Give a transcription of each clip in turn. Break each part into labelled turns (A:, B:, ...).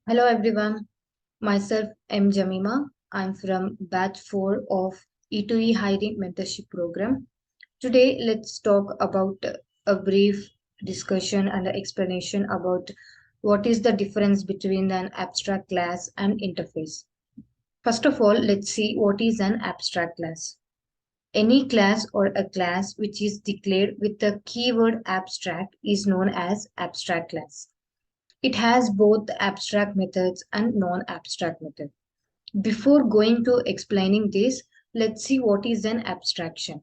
A: Hello everyone, myself M. Jemimah. I'm from batch 4 of E2E Hiring Mentorship Program. Today, let's talk about a brief discussion and explanation about what is the difference between an abstract class and interface. First of all, let's see what is an abstract class. Any class or a class which is declared with the keyword abstract is known as abstract class. It has both abstract methods and non-abstract methods. Before going to explaining this, let's see what is an abstraction.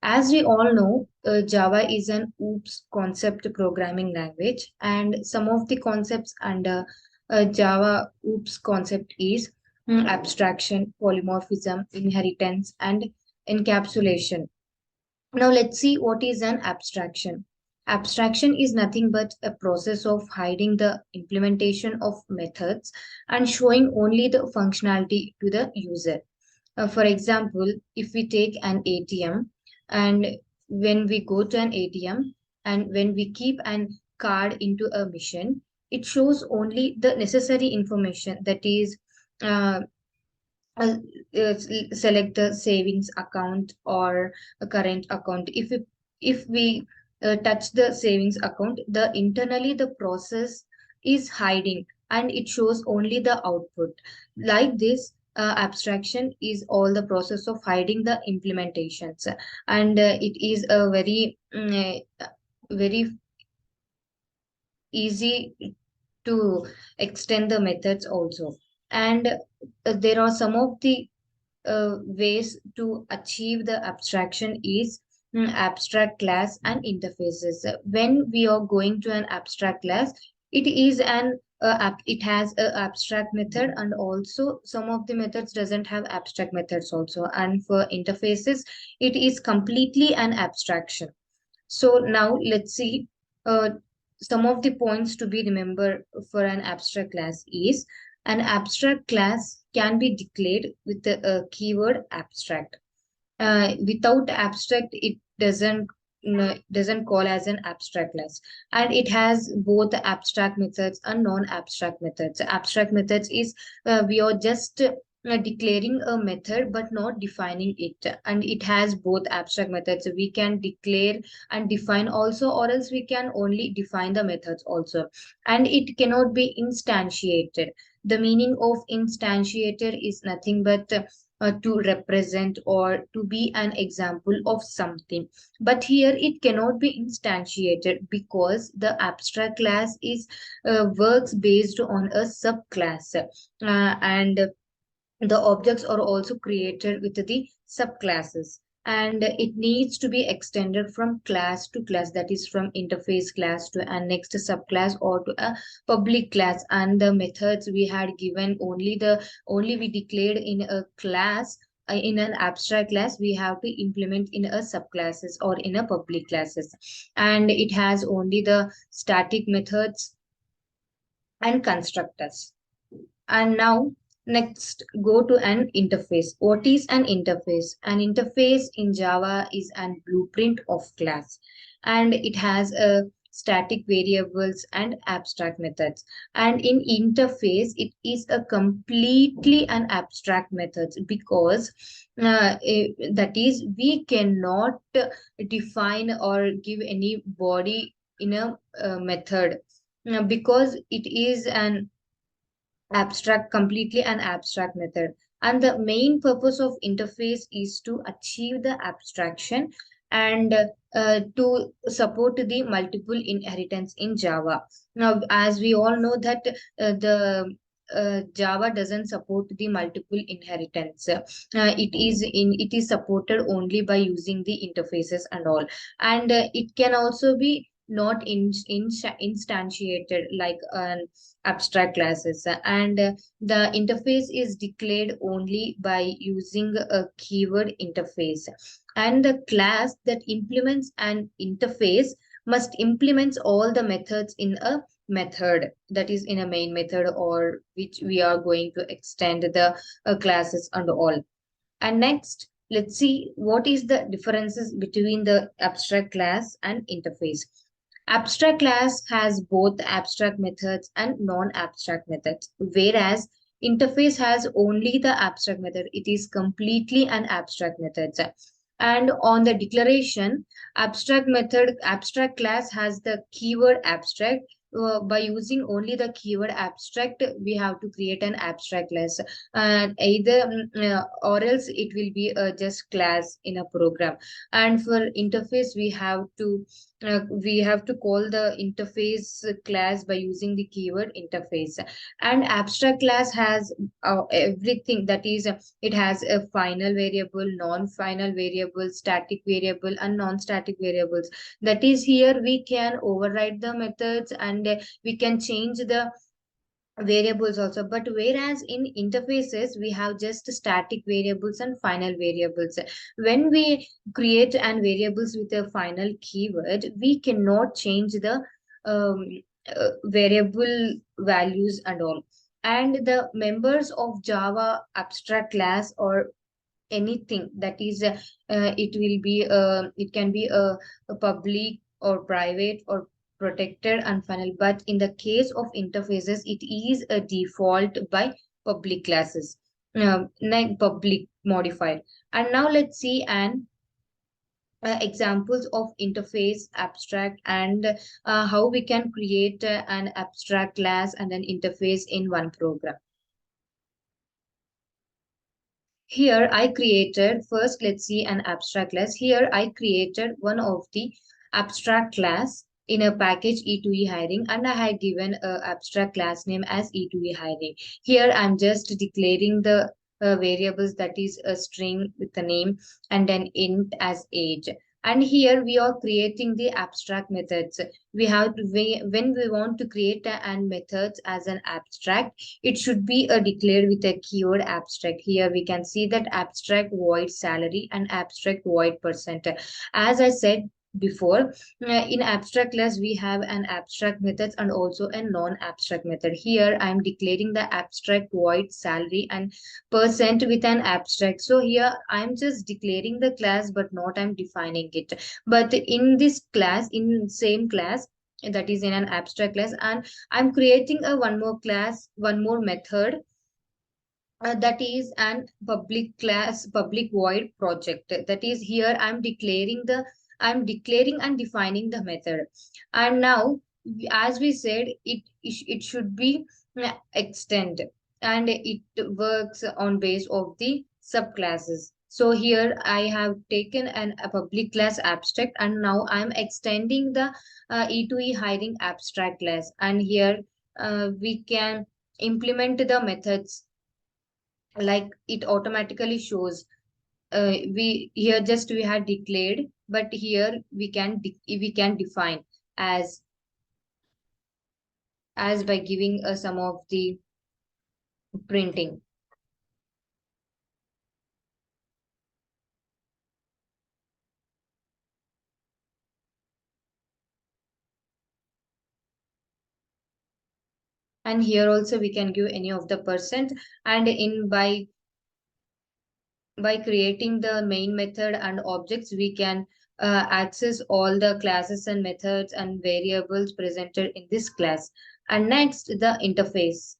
A: As we all know, Java is an OOPS concept programming language, and some of the concepts under Java OOPS concept is abstraction, polymorphism, inheritance, and encapsulation. Now let's see what is an abstraction. Abstraction is nothing but a process of hiding the implementation of methods and showing only the functionality to the user. For example, if we take an ATM and when we go to an ATM and when we keep an card into a machine, it shows only the necessary information, that is uh, uh, select a savings account or a current account. If we touch the savings account, the internally the process is hiding and it shows only the output. Like this, abstraction is all the process of hiding the implementations, and it is a very easy to extend the methods also. And there are some of the ways to achieve the abstraction is abstract class and interfaces. When we are going to an abstract class, it is it has a abstract method, and also some of the methods doesn't have abstract methods also. And for interfaces, it is completely an abstraction. So now let's see uh, some of the points to be remembered for an abstract class is an abstract class can be declared with the keyword abstract. Without abstract, it doesn't call as an abstract class, and it has both abstract methods and non-abstract methods. Abstract methods is we are just declaring a method but not defining it, and it has both abstract methods. We can declare and define also, or else we can only define the methods also. And it cannot be instantiated. The meaning of instantiated is nothing but to represent or to be an example of something. But here it cannot be instantiated because the abstract class is works based on a subclass, and the objects are also created with the subclasses, and it needs to be extended from class to class, that is from interface class to a next subclass or to a public class. And the methods we had given only we declared in a class, in an abstract class we have to implement in a subclasses or in a public classes. And it has only the static methods and constructors. And now next go to an interface. What is an interface? An interface in Java is an blueprint of class, and it has a static variables and abstract methods. And in interface, it is a completely an abstract methods because that is we cannot define or give any body in a method, because it is an completely an abstract method. And the main purpose of interface is to achieve the abstraction and to support the multiple inheritance in Java. Now, as we all know that the Java doesn't support the multiple inheritance. It is supported only by using the interfaces and all, and it can also be not instantiated like an abstract classes. And the interface is declared only by using a keyword interface, and the class that implements an interface must implement all the methods in a method, that is in a main method, or which we are going to extend the classes and all. And next, let's see what is the differences between the abstract class and interface. Abstract class has both abstract methods and non-abstract methods, whereas interface has only the abstract method. It is completely an abstract method. And on the declaration, abstract class has the keyword abstract. By using only the keyword abstract, we have to create an abstract class, and either or else it will be just class in a program. And for interface, we have to call the interface class by using the keyword interface. And abstract class has everything, that is it has a final variable, non-final variable, static variable, and non-static variables. That is, here we can override the methods, and we can change the variables also. But whereas in interfaces we have just static variables and final variables. When we create an variables with a final keyword, we cannot change the um, variable values and all. And the members of Java abstract class, or anything, that is it can be a public or private or protected and final, but in the case of interfaces it is a default by public classes, like public modified. And now let's see an examples of interface abstract, and how we can create an abstract class and an interface in one program. Here I created, first let's see an abstract class. Here I created one of the abstract class in a package E2E hiring, and I had given a abstract class name as E2E hiring. Here I'm just declaring the variables, that is a string with the name and an int as age. And here we are creating the abstract methods. When we want to create an methods as an abstract, it should be a declared with a keyword abstract. Here we can see that abstract void salary and abstract void percent. As I said before, in abstract class we have an abstract method and also a non-abstract method. Here I am declaring the abstract void salary and percent with an abstract. So here I am just declaring the class but not I'm defining it. But in this class, in same class, that is in an abstract class, and I'm creating a one more class, one more method, that is an public class, public void project. That is, here I'm declaring and defining the method. And now, as we said, it should be extend, and it works on base of the subclasses. So here I have taken a public class abstract, and now I'm extending the E2E hiring abstract class. And here we can implement the methods, like it automatically shows. We here just we had declared, but here we can define as by giving some of the printing. And here also we can give any of the percent. And in by creating the main method and objects, we can access all the classes and methods and variables presented in this class. And next, the interface.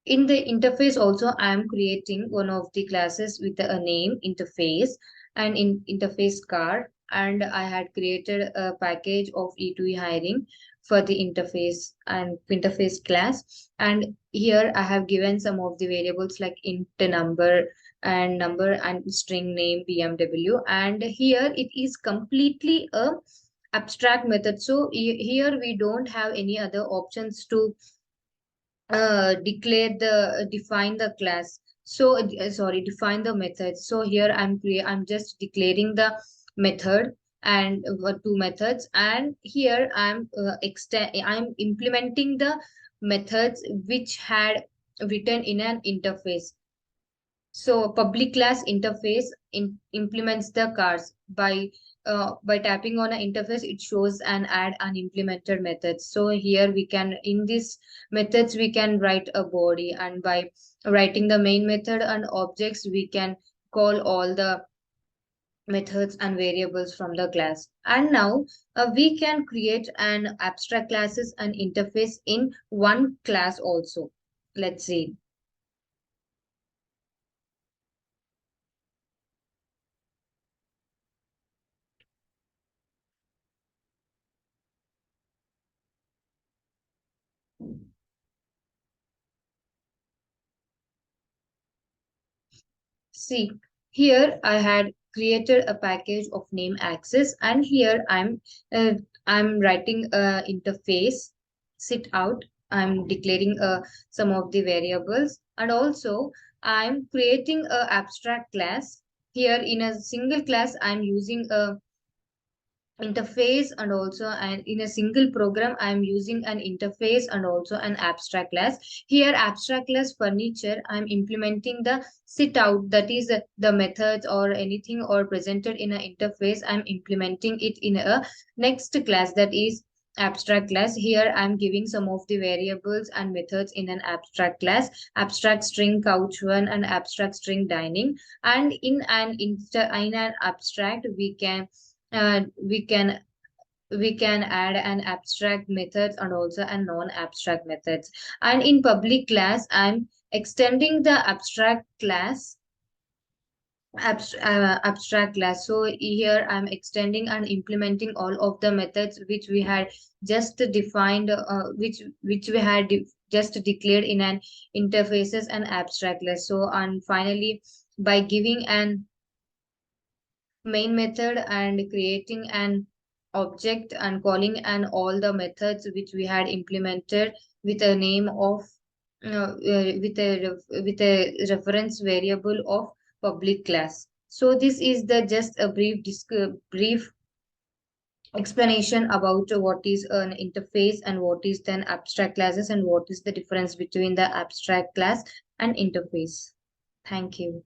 A: In the interface also, I am creating one of the classes with a name interface and in interface card. And I had created a package of E2E hiring for the interface and interface class. And here I have given some of the variables like int number and string name BMW. And here it is completely a abstract method. So here we don't have any other options to define the class. So sorry, define the method. So here I'm just declaring the method and two methods, and here I'm implementing the methods which had written in an interface. So public class interface implements the cars by tapping on an interface. It shows and add unimplemented methods. So here we can, in this methods we can write a body, and by writing the main method and objects we can call all the methods and variables from the class. And now we can create an abstract classes and interface in one class also. Let's see. See, here I had created a package of name access, and here I'm writing a interface sit out. I'm declaring some of the variables, and also I'm creating a abstract class. Here in a single class, I'm using a interface, and also and in a single program I'm using an interface and also an abstract class. Here abstract class furniture, I'm implementing the sit out, that is the methods or anything or presented in an interface, I'm implementing it in a next class, that is abstract class. Here I'm giving some of the variables and methods in an abstract class: abstract string couch one and abstract string dining. And in an abstract uh, we can we can add an abstract methods and also a non-abstract methods. And in public class, I'm extending the abstract class. So here I'm extending and implementing all of the methods which we had just defined, which we had just declared in an interfaces and abstract class. So and finally, by giving an main method and creating an object and calling and all the methods which we had implemented with a name of with a reference variable of public class. So this is the just a brief explanation about what is an interface and what is then abstract classes and what is the difference between the abstract class and interface. Thank you.